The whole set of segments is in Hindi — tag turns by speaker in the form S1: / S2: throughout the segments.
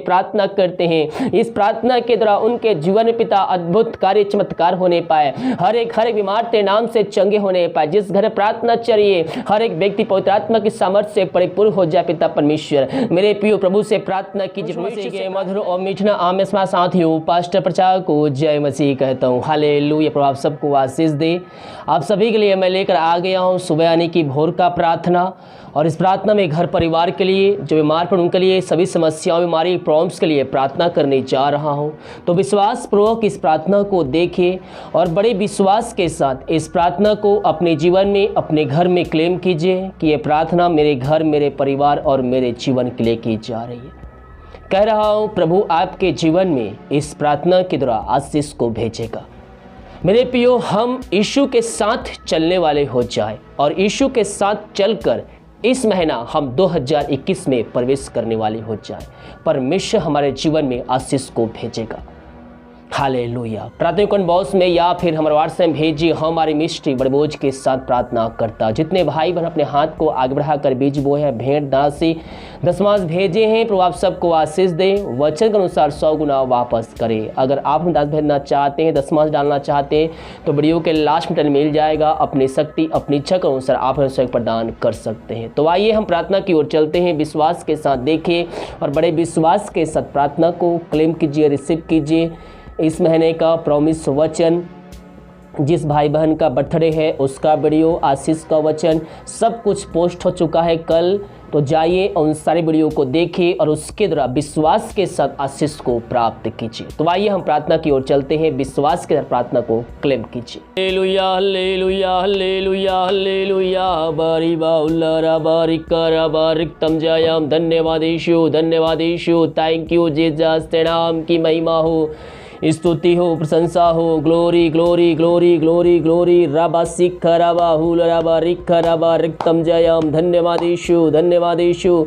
S1: प्रार्थना करते हैं, इस प्रार्थना के द्वारा उनके जीवन में पिता अद्भुत कार्य चमत्कार होने पाए, हर एक बीमार तेरे नाम से चंगे होने पाए। जिस घर प्रार्थना चाहिए हर एक व्यक्ति पवित्र आत्मा की सामर्थ्य से परिपूर्ण हो जाए पिता परमेश्वर। मेरे प्रिय प्रभु से प्रार्थना कीजिए। मधुर और मीठना आमें साथियों, पास्टर प्रचार को जय मसीह कहता हूँ। हालेलुया। प्रभु आप सबको आशीष दे। आप सभी के लिए मैं लेकर आ गया हूँ सुबह यानी कि भोर का प्रार्थना, और इस प्रार्थना में घर परिवार के लिए, जो बीमार पड़ उनके लिए, सभी समस्याओं बीमारी प्रॉब्लम्स के लिए प्रार्थना करने जा रहा हूं। तो विश्वास पूर्वक इस प्रार्थना को देखें और बड़े विश्वास के साथ इस प्रार्थना को अपने जीवन में, अपने घर में क्लेम कीजिए कि ये प्रार्थना मेरे घर, मेरे परिवार और मेरे जीवन के लिए की जा रही है। कह रहा हूँ प्रभु आपके जीवन में इस प्रार्थना के द्वारा आशीष को भेजेगा। मेरे प्रियो, हम यीशु के साथ चलने वाले हो जाए और यीशु के साथ चलकर इस महीना हम 2021 में प्रवेश करने वाले हो जाए। परमेश्वर हमारे जीवन में आशीष को भेजेगा। हालेलुया। प्रार्थना कमेंट बॉक्स में या फिर हमारे व्हाट्सएप भेजिए। हमारी मिस्ट्री बड़े बोझ के साथ प्रार्थना करता। जितने भाई बहन अपने हाथ को आगे बढ़ाकर बीज बोए हैं, भेंट दासी दशमांश भेजे हैं, प्रभु आप सबको आशीष दें, वचन के अनुसार 100 गुना वापस करें। अगर आप दास भेजना चाहते हैं, दशमांश डालना चाहते हैं, तो वीडियो के लास्ट में मिल जाएगा। अपनी शक्ति, अपनी इच्छा के अनुसार आप सहयोग प्रदान कर सकते हैं। तो आइए हम प्रार्थना की ओर चलते हैं। विश्वास के साथ देखिए और बड़े विश्वास के साथ प्रार्थना को क्लेम कीजिए, रिसीव कीजिए। इस महीने का प्रॉमिस वचन, जिस भाई बहन का बर्थडे है उसका वीडियो, आशीष का वचन, सब कुछ पोस्ट हो चुका है कल। तो जाइए उन सारे वीडियो को देखिए और उसके द्वारा विश्वास के साथ आशीष को प्राप्त कीजिए। तो आइए हम प्रार्थना की ओर चलते हैं। विश्वास के साथ प्रार्थना को क्लेम कीजिए। Hallelujah hallelujah hallelujah hallelujah. बारी बाउल्ला बारी करा बारिकतम जयम। धन्यवाद यीशु, धन्यवाद यीशु। Thank you Jesus. तेरे नाम की महिमा हो, स्तुति हो, प्रशंसा हो। Glory glory glory glory glory. रबा सिख रबा हुल रबा रिख रबा रिक्तम जयम। धन्यवाद यीशु, धन्यवाद यीशु।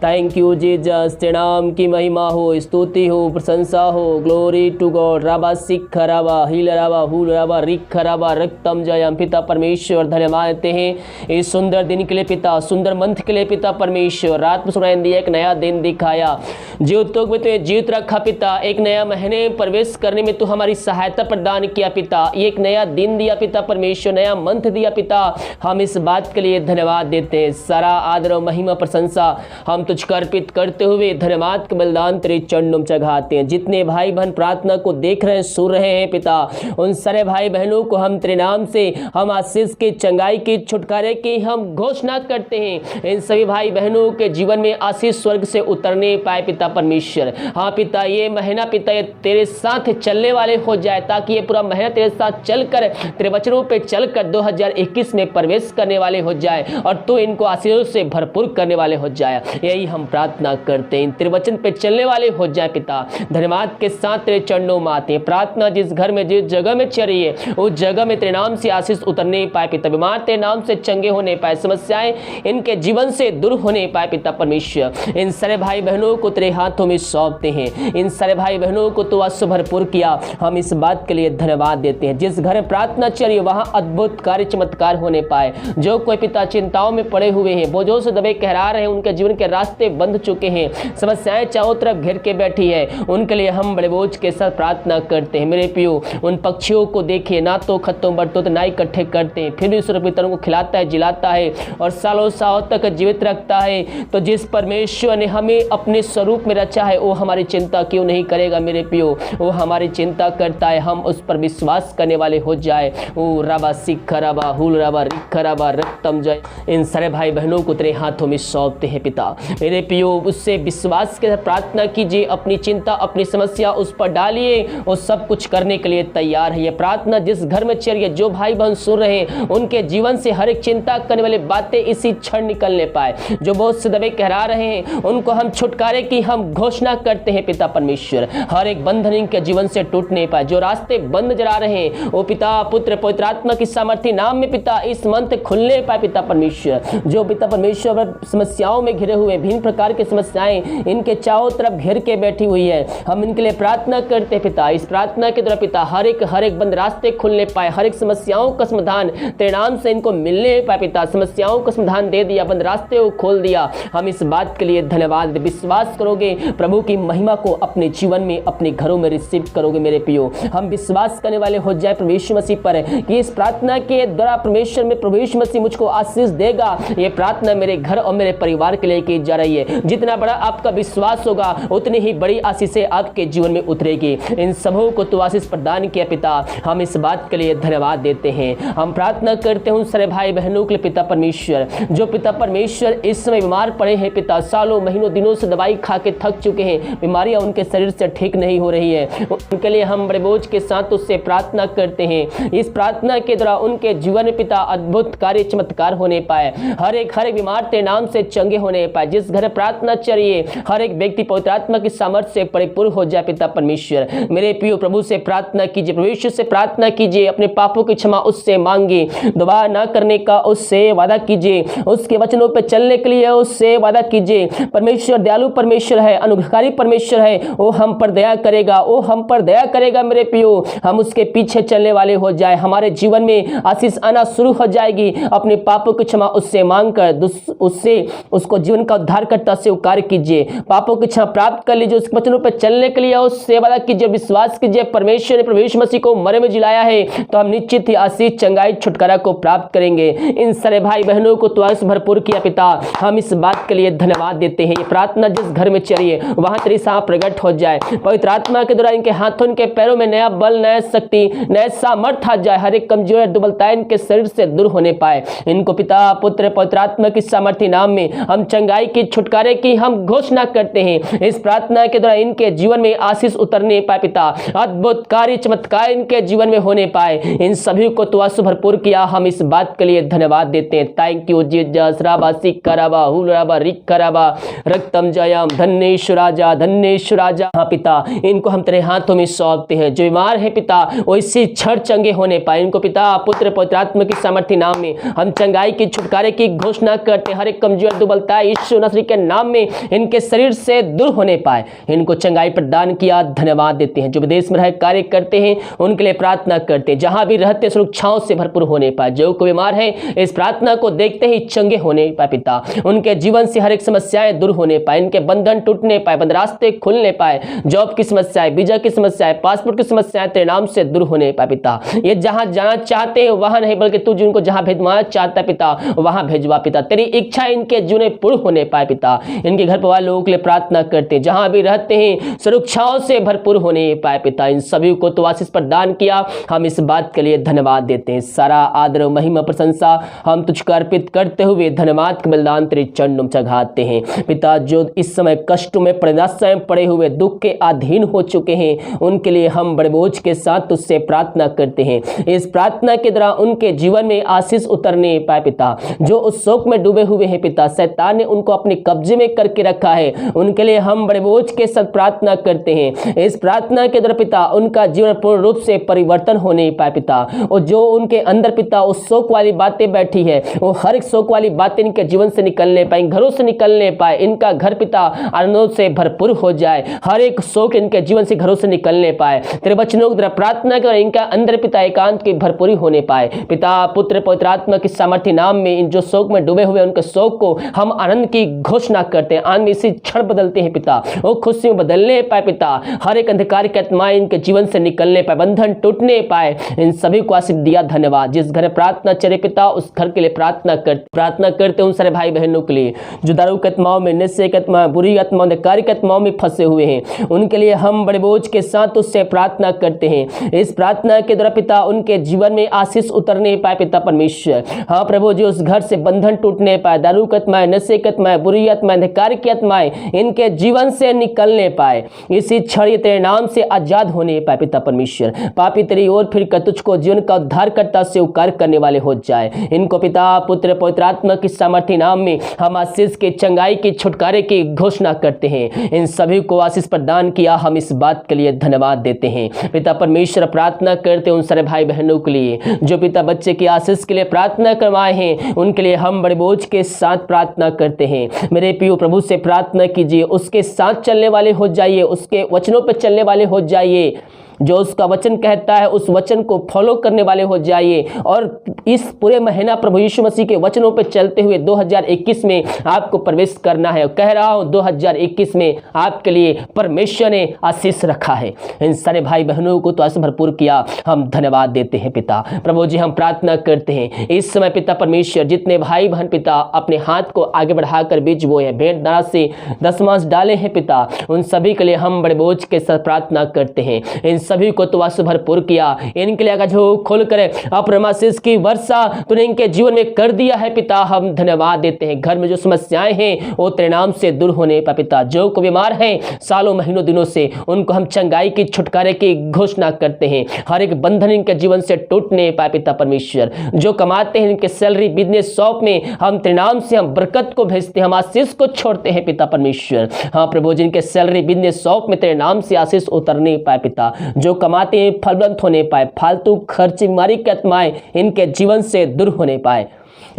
S1: Thank you Jesus. तेरे नाम की महिमा हो, स्तुति हो, प्रशंसा हो। Glory to God. रबा सिख रबा हिल रबा हुल रबा रिख रबा रक्तम जयम। पिता परमेश्वर धन्यवाद देते हैं इस सुंदर दिन के लिए पिता, सुंदर मंथ के लिए पिता परमेश्वर। रात में सुनाई दिया, एक नया दिन दिखाया, जीवतों में तो जीवित रखा पिता। एक नया महीने प्रवेश करने में तो हमारी सहायता प्रदान किया पिता। एक नया दिन दिया पिता परमेश्वर, नया मंथ दिया पिता। हम इस बात के लिए धन्यवाद देते हैं। सारा आदर और महिमा प्रशंसा हम तुझको अर्पित करते हुए धन्यवाद के बलिदान तेरे चरणों में चढ़ाते हैं। जितने भाई बहन प्रार्थना को देख रहे हैं, सुन रहे हैं पिता, उन सारे भाई बहनों को हम तेरे नाम से हम आशीष के, चंगाई के, छुटकारे की हम घोषणा करते हैं। इन सभी भाई बहनों के जीवन में आशीष स्वर्ग से उतरने पाए पिता परमेश्वर। हाँ पिता, ये महीना पिता ये तेरे साथ चलने वाले हो जाए, ताकि ये पूरा महीना तेरे साथ चलकर, तेरे वचनों पे चलकर 2021 में प्रवेश करने वाले हो जाए और तू इनको आशीषों से भरपूर करने वाले हो जाए। यही हम प्रार्थना करते हैं। तेरे वचन पे चलने वाले हो जाए पिता। धन्यवाद के साथ तेरे चरणों में आते हैं। प्रार्थना जिस घर में, जिस जगह में चल रही है, उस जगह में तेरे नाम से आशीष उतरने पाए पिता। बीमार तेरे नाम से चंगे होने पाए, समस्याएं इनके जीवन से दूर होने पाए पिता परमेश्वर। इन सारे भाई बहनों को तेरे हाथों में सौंपते हैं। इन सारे भाई बहनों को तो आज भरपूर किया, हम इस बात के लिए धन्यवाद देते हैं। जिस घर में प्रार्थना चलिए वहां अद्भुत कार्य चमत्कार होने पाए। जो कोई पिता चिंताओं में पड़े हुए हैं, बोझों से दबे कहरा रहे हैं, उनके जीवन के रास्ते बंध चुके हैं, समस्याएं चारों तरफ घेर के बैठी है, उनके लिए हम बड़े बोझ के साथ प्रार्थना करते हैं। मेरे प्रियो, उन पक्षियों को देखिए, ना तो खत्तों बढ़ते तो ना इकट्ठे करते हैं, फिर भी ईश्वर पितरों को खिलाता है, जिलाता है और सालों सालों तक जीवित रखता है। तो जिस परमेश्वर ने हमें अपने स्वरूप में रचा है, वो हमारी चिंता क्यों नहीं करेगा मेरे प्रियो? वो हमारी चिंता करता है। हम उस पर विश्वास करने वाले हो जाए। ओ रबा सिख रबा हुल रबा रिख रबा रक्तम जय। इन सारे भाई बहनों को तेरे हाथों में सौंपते हैं पिता। मेरे प्रियो, उससे विश्वास के साथ प्रार्थना कीजिए। अपनी चिंता, अपनी समस्या उस पर डालिए, वो सब कुछ करने के लिए तैयार है। ये प्रार्थना जिस घर में चल रही है, जो भाई बहन सुन रहे हैं, उनके जीवन से हर एक चिंता करने वाली बातें इसी क्षण निकलने पाए। जो बोझ से दबे कहरा रहे हैं, उनको हम छुटकारे की हम घोषणा करते हैं पिता परमेश्वर। हर एक बंधन इनके जीवन से टूटने पाए। जो रास्ते बंद नजर आ रहे हैं, वो पिता, पुत्र, पवित्र आत्मा की सामर्थ्य नाम में पिता इस मंथ खुलने पाए पिता परमेश्वर। जो पिता परमेश्वर समस्याओं में घिरे हुए, भिन्न प्रकार की समस्याएं इनके चारों तरफ घेर के बैठी हुई है। हम इनके लिए प्रार्थना करते हैं पिता, इस प्रार्थना के द्वारा पिता हर एक बंद रास्ते खुलने पाए, हर एक समस्याओं का समाधान तेरे नाम से इनको मिलने पाए पिता। समस्याओं का समाधान दे दिया, बंद रास्ते को खोल दिया। हम इस बात के लिए धन्यवाद। विश्वास करोगे प्रभु की महिमा को अपने जीवन में, अपने घरों में रिसीव करोगे मेरे प्रियो। हम विश्वास करने वाले हो जाए प्रभु यीशु मसीह पर कि इस प्रार्थना के द्वारा परमेश्वर में प्रभु यीशु मसीह मुझको आशीष देगा। ये प्रार्थना मेरे घर और मेरे परिवार के लिए की जा रही है। जितना बड़ा आपका विश्वास होगा उतनी ही बड़ी आशीषें आपके जीवन में उतरेगी। इन सबों को तो आशीष प्रदान किया पिता, हम इस बात के लिए धन्यवाद देते हैं। हम प्रार्थना करते हैं उन सारे भाई बहनों के लिए पिता परमेश्वर, जो पिता परमेश्वर इस समय बीमार पड़े हैं पिता, सालों महीनों दिनों से दवाई खा के थक चुके हैं, बीमारियां उनके शरीर से ठीक नहीं हो रही है। उनके लिए हम बड़े बोझ के साथ उससे प्रार्थना करते हैं। इस प्रार्थना के द्वारा उनके जीवन में पिता अद्भुत कार्य चमत्कार होने पाए, हर एक बीमार तेरे नाम से चंगे होने पाए। जिस घर प्रार्थना चाहिए हर एक व्यक्ति पवित्र आत्मा की सामर्थ्य से परिपूर्ण हो जाए पिता परमेश्वर। मेरे प्रिय प्रभु से प्रार्थना कीजिए, प्रभु यीशु से प्रार्थना कीजिए, अपने पापों की क्षमा उससे मांगिए, दोबारा ना करने का उससे वादा कीजिए, उसके वचनों पर चलने के लिए उससे वादा कीजिए। परमेश्वर दयालु परमेश्वर है, अनुग्रहकारी परमेश्वर है, वो हम पर दया करेगा, वो हम पर दया करेगा मेरे प्रियो। हम उसके पीछे चलने वाले हो जाए, हमारे जीवन में आशीष आना शुरू हो जाएगी। अपने पापों की क्षमा उससे मांगकर उससे उसको जीवन का उद्धारकर्ता से स्वीकार कीजिए, पापों की क्षमा प्राप्त कर लीजिए, उसके वचनों पर चलने के लिए उससे वादा कीजिए, विश्वास कीजिए परमेश्वर ने प्रभु यीशु मसीह को मरे में जिलाया है, तो हम निश्चित ही आशीष चंगाई छुटकारा को प्राप्त करेंगे। इन सारे भाई बहनों को तो आशीष भरपूर किया पिता, हम इस बात के लिए धन्यवाद देते हैं। ये प्रार्थना जिस घर में चलिए वहां तेरी सामर्थ प्रकट हो जाए, पवित्र आत्मा के द्वारा इनके हाथों इनके पैरों में नया बल, नया शक्ति, नया सामर्थ आ जाए, हर एक कमजोर दुर्बलता इनके शरीर से दूर होने पाए। इनको पिता पुत्र पवित्र आत्मा की सामर्थ्य नाम में हम चंगाई की छुटकारे की हम घोषणा करते हैं। इस प्रार्थना के द्वारा इनके जीवन में आशीष उतरने पाए पिता, अद्भुत कार्य चमत्कार इनके जीवन में होने पाए। इन सभी को तो आशीष भरपूर किया, हम इस बात के लिए धन्यवाद देते हैं। Thank you Jesus. राबा सिक कराबा हुलराबा रिक कराबा रक्तम जयम धन्येश्वर राजा, धन्येश्वर राजा। हाँ पिता, इनको हम तेरे हाथों में सौंपते हैं। जो बीमार है पिता वो इसी क्षण चंगे होने पाए। इनको पिता पुत्र पवित्र आत्मा की सामर्थ्य नाम में हम चंगाई की छुटकारे की घोषणा करते हैं। हर एक कमजोर दुर्बलता यीशु नसरी के नाम में इनके शरीर से दूर होने पाए। इनको चंगाई प्रदान किया, धन्यवाद देते हैं। जो विदेश में रह कार्य करते हैं उनके लिए प्रार्थना करते हैं, जहां भी रहते सुरक्षाओं से भरपूर होने पाए। जो कोई बीमार है इस प्रार्थना को देखते ही चंगे होने पाए पिता, उनके जीवन से हर एक समस्याएं दूर होने पाए, इनके बंधन टूटने पाए, बंद रास्ते खुलने पाए, जॉब की समस्याएं, वीजा की समस्याएं, पासपोर्ट की समस्याएं तेरे नाम से दूर होने पाए पिता। ये जहां जाना चाहते हैं वहां नहीं, बल्कि तू जिनको जहां भेजवाना चाहता है पिता वहां भेजवा पिता। तेरी इच्छा इनके जीवन में पूर्ण होने पाए पिता। इनके घर परिवार लोगों के लिए प्रार्थना करते हैं, जहां भी रहते हैं सुरक्षाओं से भरपूर होने पाए पिता। इन सभी को तो आशीष प्रदान किया, हम इस बात के लिए धन्यवाद देते हैं। सारा आदर महिमा प्रशंसा हम तुझको अर्पित करते हुए धन्यवाद के बलिदान तेरे चरणों में चढ़ाते हैं पिता। जो इस समय कष्टों में प्रयास में पड़े हुए दुख के अधीन हो चुके हैं उनके लिए हम बड़े बोझ के साथ तुझसे प्रार्थना करते हैं। इस प्रार्थना के द्वारा उनके जीवन में आशीष उतरने पाए पिता। जो उस शोक में डूबे हुए हैं पिता, शैतान ने उनको अपने कब्जे में करके रखा है, उनके लिए हम बड़े बोझ के साथ प्रार्थना करते हैं। इस प्रार्थना के द्वारा पिता उनका जीवन पूर्ण रूप से परिवर्तन होने पाए पिता। और जो उनके अंदर पिता उस शोक वाली बातें बैठी है वो हर एक शोक वाली बातें इनके जीवन से निकलने पाए, घरों से निकलने पाए। इनका घर पिता आनंदों से भरपूर हो जाए, हर एक शोक इनके जीवन से घरों से निकलने पाए। तेरे बच्चों के द्वारा प्रार्थना कर इनका अंदर पिता एकांत की भरपूरी होने पाए पिता। पुत्र पवित्र आत्मा की सामर्थ्य नाम में इन जो शोक में डूबे हुए उनके शोक को हम आनंद की घोषणा करते हैं। आनंद इसी क्षण बदलते हैं पिता, वो खुशी में बदलने पाए पिता। हर एक अंधकार की आत्माएं इनके जीवन से निकलने पाए, बंधन टूटने पाए। इन सभी को आशीष दिया, धन्यवाद। जिस घर में प्रार्थना चले पिता उस घर के लिए प्रार्थना करते उन सारे भाई बहनों के लिए जो दारू की आत्माओं में, नशे की आत्माओं, बुरी आत्माओं, अंधकार की आत्माओं में फंसे हुए हैं, उनके लिए हम बड़े बोझ के साथ उससे प्रार्थना करते हैं। इस प्रार्थना के द्वारा पिता उनके जीवन में आशीष उतरने पाए पिता परमेश्वर। हाँ प्रभु, जो उस घर से बंधन टूटने पाए, दारू की आत्माएं, नशे की आत्माएं, बुरी आत्माएं, अंधकार की आत्माएं इनके जीवन से निकलने पाए। इसी क्षण ये तेरे नाम से आजाद होने पाए पिता परमेश्वर। पापी तेरी ओर फिर कर तुझको जीवन का उद्धार करता से स्वीकार करने वाले हो जाए। इनको पिता पुत्र पवित्र आत्मा की सामर्थ्य नाम में हम आशीष के, चंगाई की, छुटकारे की घोषणा करते हैं। इन सभी को आशीष प्रदान किया, हम इस बात के लिए धन्यवाद देते हैं पिता परमेश्वर। प्रार्थना करते उन सारे भाई बहनों के लिए जो पिता बच्चे की आशीष के लिए प्रार्थना करवाए हैं, उनके लिए हम बड़े बोझ के साथ प्रार्थना करते हैं। मेरे प्रियो प्रभु से प्रार्थना कीजिए, उसके साथ चलने वाले हो जाइए, उसके वचनों पर चलने वाले हो जाइए, जो उसका वचन कहता है उस वचन को फॉलो करने वाले हो जाइए। और इस पूरे महीना प्रभु यीशु मसीह के वचनों पे चलते हुए 2021 में आपको प्रवेश करना है। कह रहा हूं 2021 में आपके लिए परमेश्वर ने आशीष रखा है। इन सारे भाई बहनों को तो आशीष भरपूर किया, हम धन्यवाद देते हैं पिता। प्रभु जी हम प्रार्थना करते हैं इस समय पिता परमेश्वर, जितने भाई बहन पिता अपने हाथ को आगे बढ़ाकर बीज बोए हैं, भेंट दान से दशमांश डाले हैं पिता, उन सभी के लिए हम बड़े बोझ के साथ प्रार्थना करते हैं। इन सभी को तो आशीष भरपूर किया, इनके लिए जो खोल कर अपने आशीष की वर्षा तूने इनके जीवन में कर दिया है पिता, हम धन्यवाद देते हैं। घर में जो समस्याएं हैं वो तेरे नाम से दूर होने पर पिता, जो को बीमार हैं सालों महीनों दिनों से, उनको हम चंगाई की छुटकारे की घोषणा करते हैं। हर एक बंधन इनके जीवन से टूटने पाए पिता परमेश्वर, जो कमाते हैं इनके सैलरी बिजनेस शॉप में हम तेरे नाम से हम बरकत को भेजते हैं, हम आशीष को छोड़ते हैं पिता परमेश्वर। हाँ प्रभु, जिनके सैलरी बिजनेस शॉप में तेरे नाम से आशीष उतरने पाए पिता, जो कमाते हैं फलवंत होने पाए, फालतू खर्च बीमारी की आत्माएं इनके जीवन से दूर होने पाए।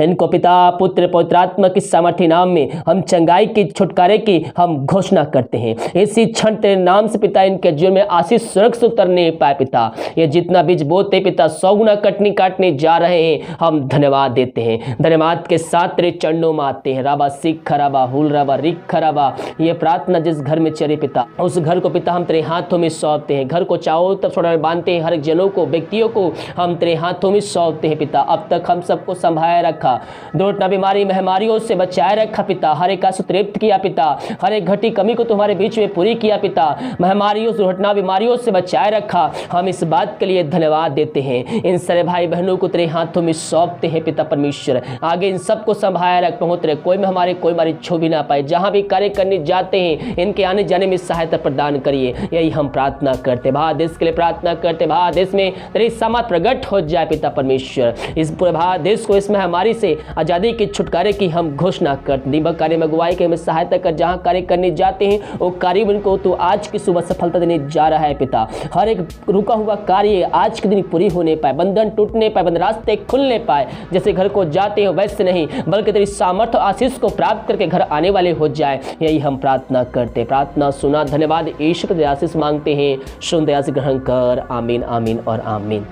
S1: इनको पिता पुत्र पवित्र आत्मा की सामर्थ्य नाम में हम चंगाई की छुटकारे की हम घोषणा करते हैं। इसी क्षण तेरे नाम से पिता इनके जीवन में आशीष सुरक्षित उतरने पाए पिता। ये जितना बीज बोते पिता 100 गुना काटने जा रहे हैं, हम धन्यवाद देते हैं। धन्यवाद के साथ तेरे चरणों में आते हैं। राबा सिख खराबा हुल राबा रिख खराबा, ये प्रार्थना जिस घर में चले पिता, उस घर को पिता हम तेरे हाथों में सौंपते हैं। घर को चारों तरफ छोड़ा बांधते हैं, हर एक जनों को व्यक्तियों को हम तेरे हाथों में सौंपते हैं पिता। अब तक हम सबको संभाले रखा, दुर्घटना बीमारी महामारियों से बचाए रखा पिता, हर एक आंसू तृप्त किया पिता, हर एक घटी कमी को तुम्हारे बीच में पूरी किया पिता, महामारियों दुर्घटना बीमारियों से बचाए रखा। हम इस बात के लिए धन्यवाद देते हैं। इन सारे भाई बहनों को तेरे हाथों में सौंपते हैं पिता परमेश्वर। आगे इन सबको संभाया रख प्रभु, तेरे कोई हमारी छू भी ना पाए। जहां भी कार्य करने जाते हैं इनके आने जाने में सहायता प्रदान करिए, यही हम प्रार्थना करते। भारत देश के लिए प्रार्थना करते, भारत देश में तेरी सामर्थ प्रकट हो जाए पिता परमेश्वर। इस पूरे भारत देश को इस महामारी से आजादी की छुटकारे की हम घोषणा करते। दीपक कार्य में अगुवाई के हमें सहायता कर, जहां कार्य करने जाते हैं वो कार्य उनको तो आज की सुबह सफलता देने जा रहा है पिता। हर एक रुका हुआ कार्य आज के दिन पूरी होने पाए, बंधन टूटने पाए, बंद रास्ते खुलने पाए। जैसे घर को जाते हैं वैसे नहीं, बल्कि तेरी सामर्थ्य आशीष को प्राप्त करके घर आने वाले हो जाए, यही हम प्रार्थना करते। प्रार्थना सुना, धन्यवाद ईश्वर के आशीष मांगते हैं, सुन दया से ग्रहण कर। आमीन आमीन और आमीन।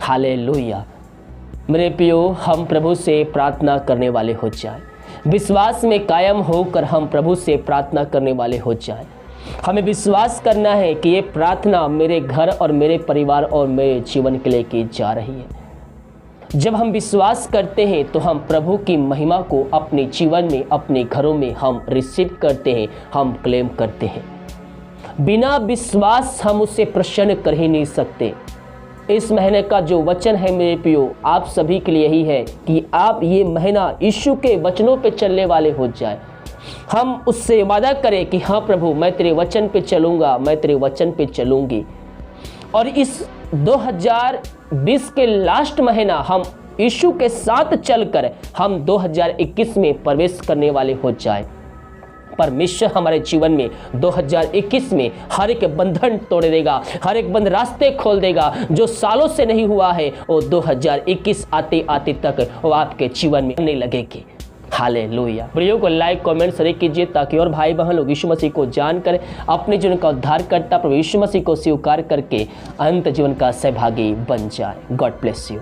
S1: हालेलुया। मेरे प्रियो, हम प्रभु से प्रार्थना करने वाले हो जाए, विश्वास में कायम होकर हम प्रभु से प्रार्थना करने वाले हो जाए। हमें विश्वास करना है कि ये प्रार्थना मेरे घर और मेरे परिवार और मेरे जीवन के लिए की जा रही है। जब हम विश्वास करते हैं तो हम प्रभु की महिमा को अपने जीवन में, अपने घरों में हम रिसीव करते हैं, हम क्लेम करते हैं। बिना विश्वास हम उससे प्रसन्न कर ही नहीं सकते। इस महीने का जो वचन है मेरे प्रियो, आप सभी के लिए यही है कि आप ये महीना यीशु के वचनों पे चलने वाले हो जाए। हम उससे वादा करें कि हाँ प्रभु, मैं तेरे वचन पे चलूँगा, मैं तेरे वचन पे चलूँगी। और इस 2020 के लास्ट महीना हम यीशु के साथ चलकर हम 2021 में प्रवेश करने वाले हो जाए। परमेश्वर हमारे जीवन में 2021 में हर एक बंधन तोड़ देगा, हर एक बंद रास्ते खोल देगा। जो सालों से नहीं हुआ है वो 2021 आते आते तक वो आपके जीवन में नहीं लगेगी। हालेलुया। वीडियो को लाइक कमेंट शेयर कीजिए ताकि और भाई बहन लोग यीशु मसीह को जानकर अपने जीवन का उद्धार करता प्रभु यीशु मसीह को स्वीकार करके अनंत जीवन का सहभागी बन जाए। God bless you.